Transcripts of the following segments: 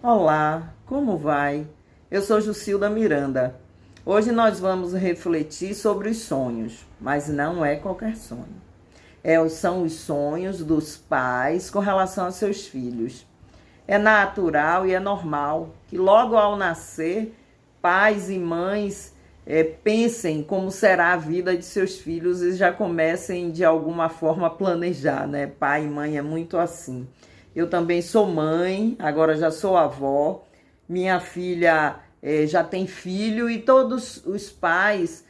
Olá, como vai? Eu sou Jucilda Miranda. Hoje nós vamos refletir sobre os sonhos, mas não é qualquer sonho. São os sonhos dos pais com relação aos seus filhos. É natural e é normal que logo ao nascer, pais e mães pensem como será a vida de seus filhos e já comecem de alguma forma a planejar, né? Pai e mãe é muito assim. Eu também sou mãe, agora já sou avó. Minha filha já tem filho e todos os pais,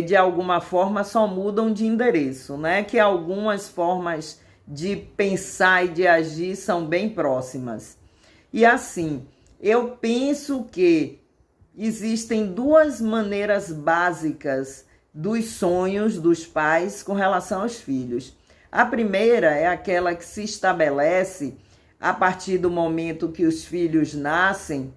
de alguma forma, só mudam de endereço, né? Que algumas formas de pensar e de agir são bem próximas. E assim, eu penso que existem duas maneiras básicas dos sonhos dos pais com relação aos filhos. A primeira é aquela que se estabelece a partir do momento que os filhos nascem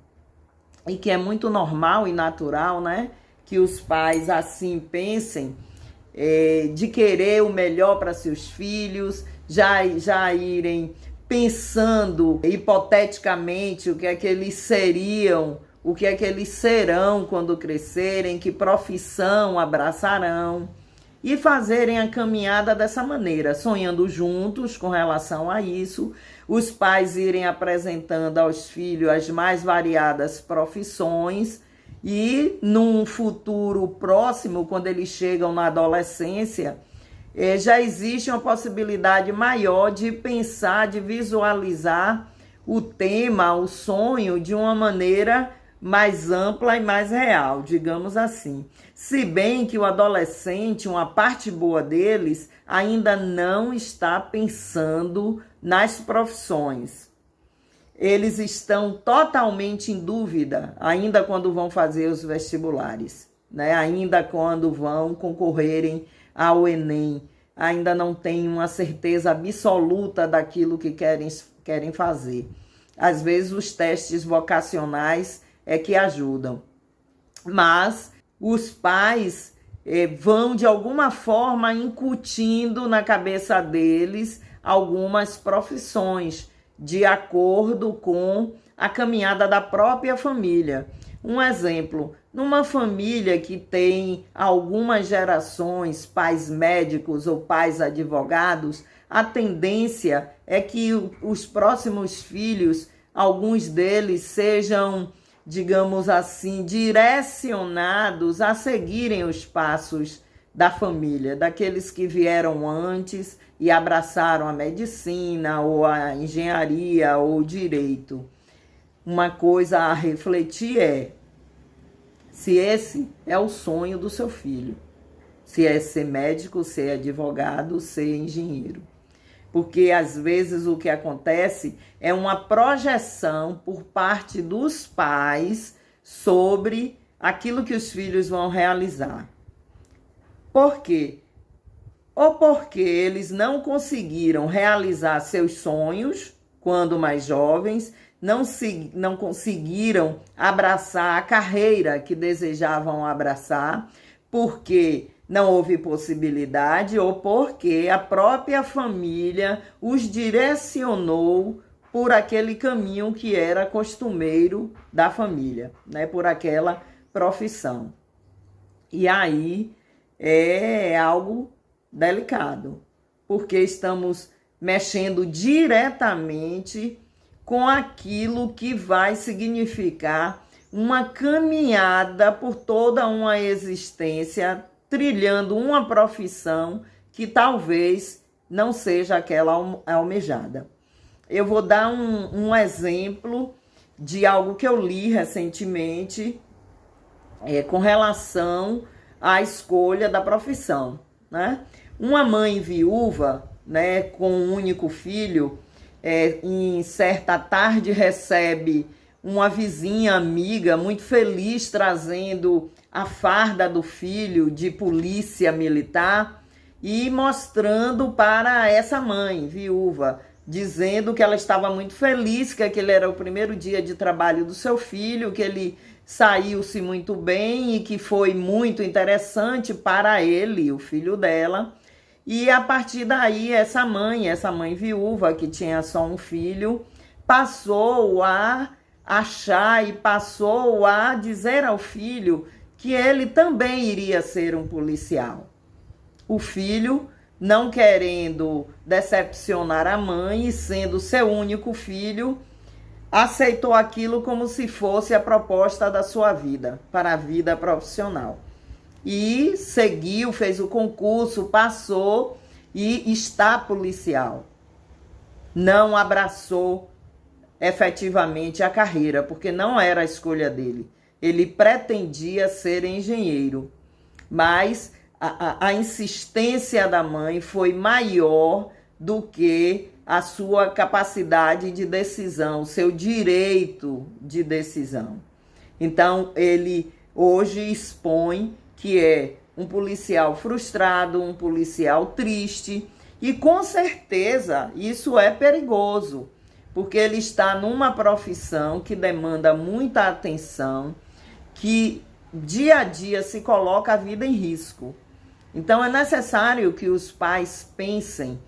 e que é muito normal e natural, né? Que os pais assim pensem, de querer o melhor para seus filhos, já irem pensando hipoteticamente o que é que eles seriam, o que é que eles serão quando crescerem, que profissão abraçarão e fazerem a caminhada dessa maneira, sonhando juntos com relação a isso, os pais irem apresentando aos filhos as mais variadas profissões e num futuro próximo, quando eles chegam na adolescência, já existe uma possibilidade maior de pensar, de visualizar o tema, o sonho de uma maneira mais ampla e mais real, digamos assim. Se bem que o adolescente, uma parte boa deles, ainda não está pensando nas profissões. Eles estão totalmente em dúvida, ainda quando vão fazer os vestibulares, né? Ainda quando vão concorrerem ao Enem, ainda não têm uma certeza absoluta daquilo que querem fazer. Às vezes os testes vocacionais é que ajudam, mas os pais vão de alguma forma incutindo na cabeça deles algumas profissões de acordo com a caminhada da própria família. Um exemplo, numa família que tem algumas gerações, pais médicos ou pais advogados, a tendência é que os próximos filhos, alguns deles sejam, digamos assim, direcionados a seguirem os passos da família, daqueles que vieram antes e abraçaram a medicina ou a engenharia ou o direito. Uma coisa a refletir é se esse é o sonho do seu filho, se é ser médico, ser advogado, ser engenheiro. Porque às vezes o que acontece é uma projeção por parte dos pais sobre aquilo que os filhos vão realizar. Por quê? Ou porque eles não conseguiram realizar seus sonhos quando mais jovens, não conseguiram abraçar a carreira que desejavam abraçar, porque não houve possibilidade ou porque a própria família os direcionou por aquele caminho que era costumeiro da família, né? Por aquela profissão. E aí é algo delicado, porque estamos mexendo diretamente com aquilo que vai significar uma caminhada por toda uma existência, trilhando uma profissão que talvez não seja aquela almejada. Eu vou dar um exemplo de algo que eu li recentemente com relação à escolha da profissão, né? Uma mãe viúva, né, com um único filho, em certa tarde recebe uma vizinha amiga muito feliz trazendo a farda do filho de polícia militar e mostrando para essa mãe viúva, dizendo que ela estava muito feliz, que aquele era o primeiro dia de trabalho do seu filho, que ele saiu-se muito bem e que foi muito interessante para ele, o filho dela. E a partir daí, essa mãe viúva, que tinha só um filho, passou a achar e passou a dizer ao filho que ele também iria ser um policial. O filho, não querendo decepcionar a mãe e sendo seu único filho, aceitou aquilo como se fosse a proposta da sua vida, para a vida profissional. E seguiu, fez o concurso, passou e está policial. Não abraçou efetivamente a carreira, porque não era a escolha dele. Ele pretendia ser engenheiro, mas a insistência da mãe foi maior do que a sua capacidade de decisão, o seu direito de decisão. Então, ele hoje expõe que é um policial frustrado, um policial triste, e com certeza isso é perigoso, porque ele está numa profissão que demanda muita atenção, que dia a dia se coloca a vida em risco. Então é necessário que os pais pensem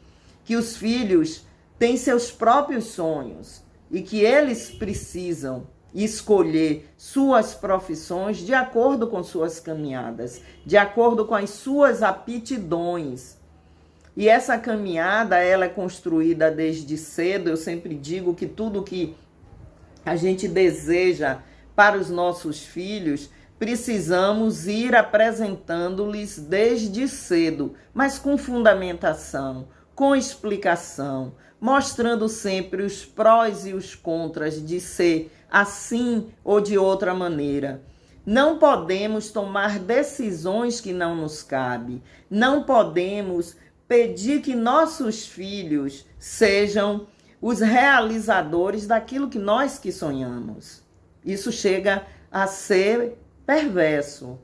que os filhos têm seus próprios sonhos e que eles precisam escolher suas profissões de acordo com suas caminhadas, de acordo com as suas aptidões. E essa caminhada, ela é construída desde cedo. Eu sempre digo que tudo que a gente deseja para os nossos filhos, precisamos ir apresentando-lhes desde cedo, mas com fundamentação, com explicação, mostrando sempre os prós e os contras de ser assim ou de outra maneira. Não podemos tomar decisões que não nos cabem. Não podemos pedir que nossos filhos sejam os realizadores daquilo que nós que sonhamos. Isso chega a ser perverso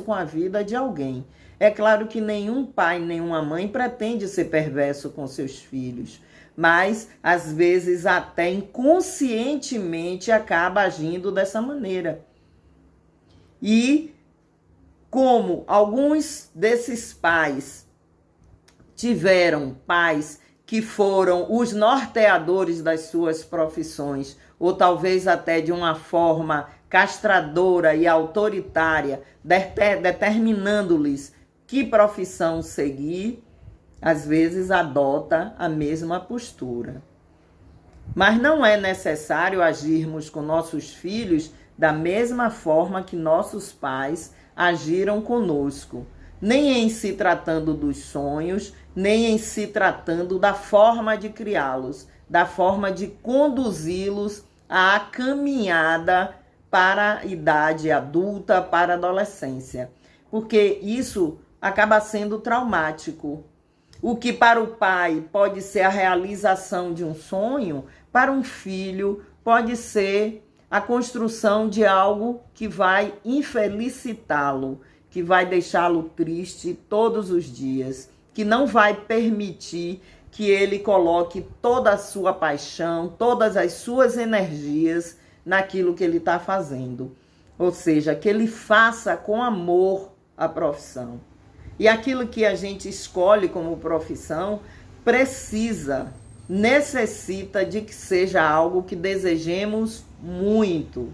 com a vida de alguém. É claro que nenhum pai, nenhuma mãe pretende ser perverso com seus filhos, mas às vezes até inconscientemente acaba agindo dessa maneira. E como alguns desses pais tiveram pais que foram os norteadores das suas profissões, ou talvez até de uma forma castradora e autoritária, determinando-lhes que profissão seguir, às vezes adota a mesma postura. Mas não é necessário agirmos com nossos filhos da mesma forma que nossos pais agiram conosco, nem em se tratando dos sonhos, nem em se tratando da forma de criá-los, da forma de conduzi-los à caminhada para a idade adulta, para a adolescência. Porque isso acaba sendo traumático. O que para o pai pode ser a realização de um sonho, para um filho pode ser a construção de algo que vai infelicitá-lo, que vai deixá-lo triste todos os dias, que não vai permitir que ele coloque toda a sua paixão, todas as suas energias naquilo que ele está fazendo. Ou seja, que ele faça com amor a profissão. E aquilo que a gente escolhe como profissão necessita de que seja algo que desejemos muito.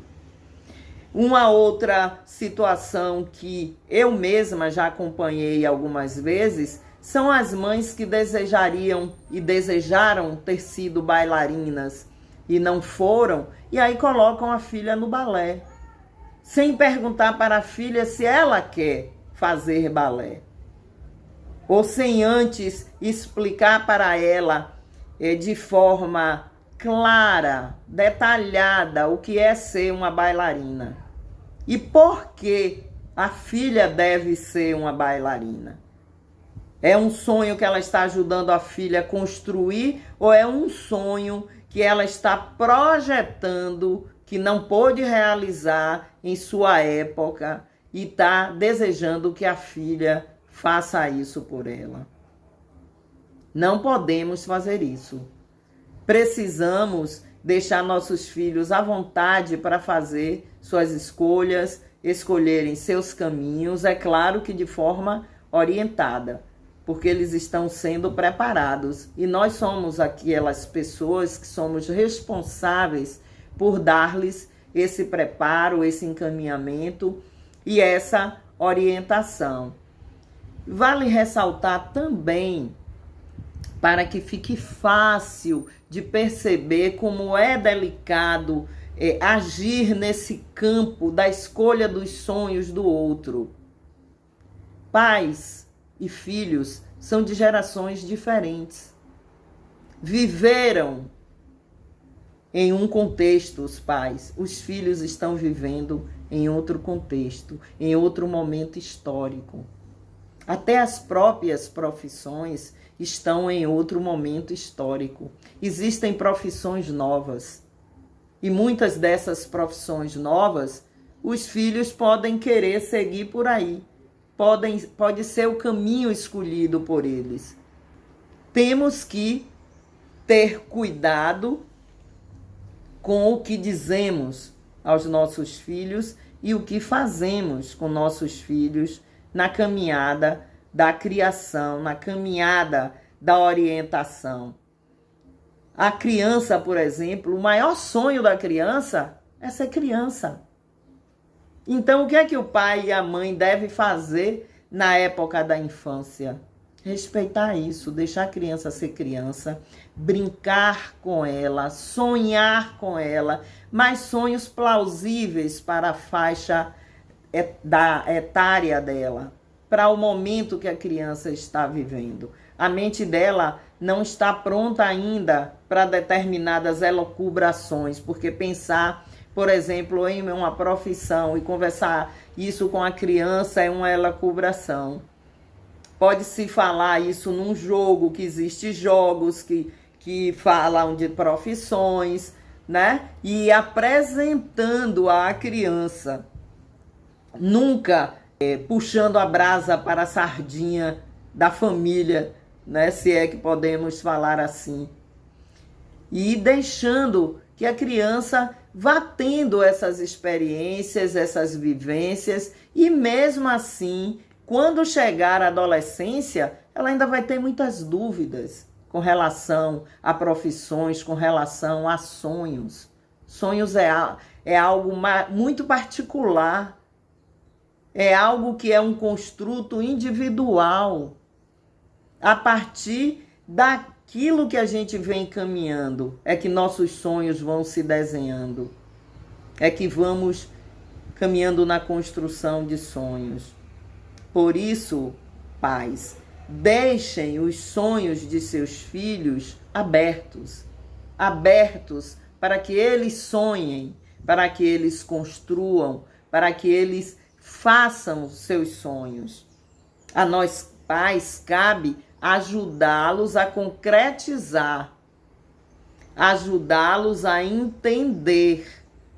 Uma outra situação que eu mesma já acompanhei algumas vezes são as mães que desejariam e desejaram ter sido bailarinas e não foram, e aí colocam a filha no balé, sem perguntar para a filha se ela quer fazer balé, ou sem antes explicar para ela de forma clara, detalhada, o que é ser uma bailarina. E por que a filha deve ser uma bailarina? É um sonho que ela está ajudando a filha a construir, ou é um sonho que ela está projetando, que não pôde realizar em sua época, e está desejando que a filha faça isso por ela? Não podemos fazer isso. Precisamos deixar nossos filhos à vontade para fazer suas escolhas, escolherem seus caminhos, é claro que de forma orientada, porque eles estão sendo preparados. E nós somos aquelas pessoas que somos responsáveis por dar-lhes esse preparo, esse encaminhamento e essa orientação. Vale ressaltar também, para que fique fácil de perceber como é delicado agir nesse campo da escolha dos sonhos do outro. Pais e filhos são de gerações diferentes. Viveram em um contexto os pais, os filhos estão vivendo em outro contexto, em outro momento histórico. Até as próprias profissões estão em outro momento histórico. Existem profissões novas. E muitas dessas profissões novas, os filhos podem querer seguir por aí. Pode ser o caminho escolhido por eles. Temos que ter cuidado com o que dizemos aos nossos filhos e o que fazemos com nossos filhos na caminhada da criação, na caminhada da orientação. A criança, por exemplo, o maior sonho da criança é ser criança. Então, o que é que o pai e a mãe devem fazer na época da infância? Respeitar isso, deixar a criança ser criança, brincar com ela, sonhar com ela, mas sonhos plausíveis para a faixa etária dela, para o momento que a criança está vivendo. A mente dela não está pronta ainda para determinadas elucubrações, porque pensar, por exemplo, em uma profissão e conversar isso com a criança é uma elucubração. Pode-se falar isso num jogo, que existem jogos que falam de profissões, né? E apresentando à criança, nunca puxando a brasa para a sardinha da família, né? Se é que podemos falar assim. E deixando que a criança vá tendo essas experiências, essas vivências, e mesmo assim, quando chegar à adolescência, ela ainda vai ter muitas dúvidas com relação a profissões, com relação a sonhos. Sonhos é algo muito particular, é algo que é um construto individual, a partir daquilo que a gente vem caminhando, é que nossos sonhos vão se desenhando, é que vamos caminhando na construção de sonhos. Por isso, pais, deixem os sonhos de seus filhos abertos para que eles sonhem, para que eles construam, para que eles façam os seus sonhos. A nós, pais, cabe ajudá-los a concretizar, ajudá-los a entender,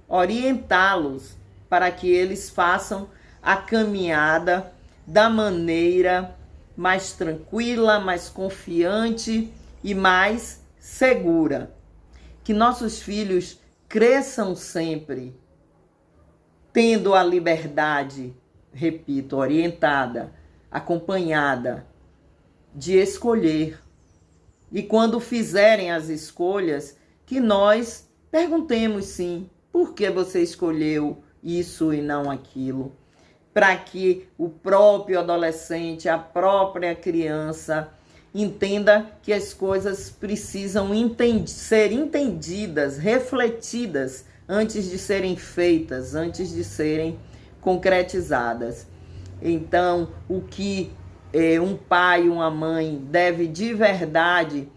orientá-los para que eles façam a caminhada da maneira mais tranquila, mais confiante e mais segura. Que nossos filhos cresçam sempre tendo a liberdade, repito, orientada, acompanhada, de escolher. E quando fizerem as escolhas, que nós perguntemos sim, por que você escolheu isso e não aquilo? Para que o próprio adolescente, a própria criança, entenda que as coisas precisam ser entendidas, refletidas, antes de serem feitas, antes de serem concretizadas. Então, o que um pai e uma mãe deve de verdade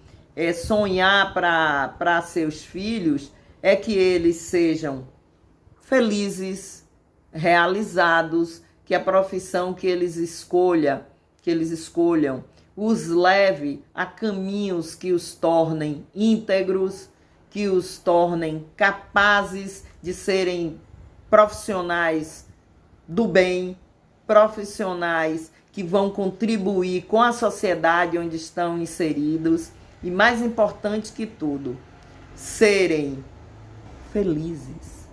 sonhar para seus filhos é que eles sejam felizes, realizados, que a profissão que eles escolham, os leve a caminhos que os tornem íntegros, que os tornem capazes de serem profissionais do bem, profissionais que vão contribuir com a sociedade onde estão inseridos e, mais importante que tudo, serem felizes.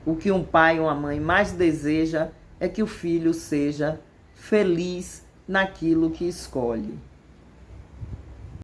O que um pai ou uma mãe mais deseja é que o filho seja feliz naquilo que escolhe.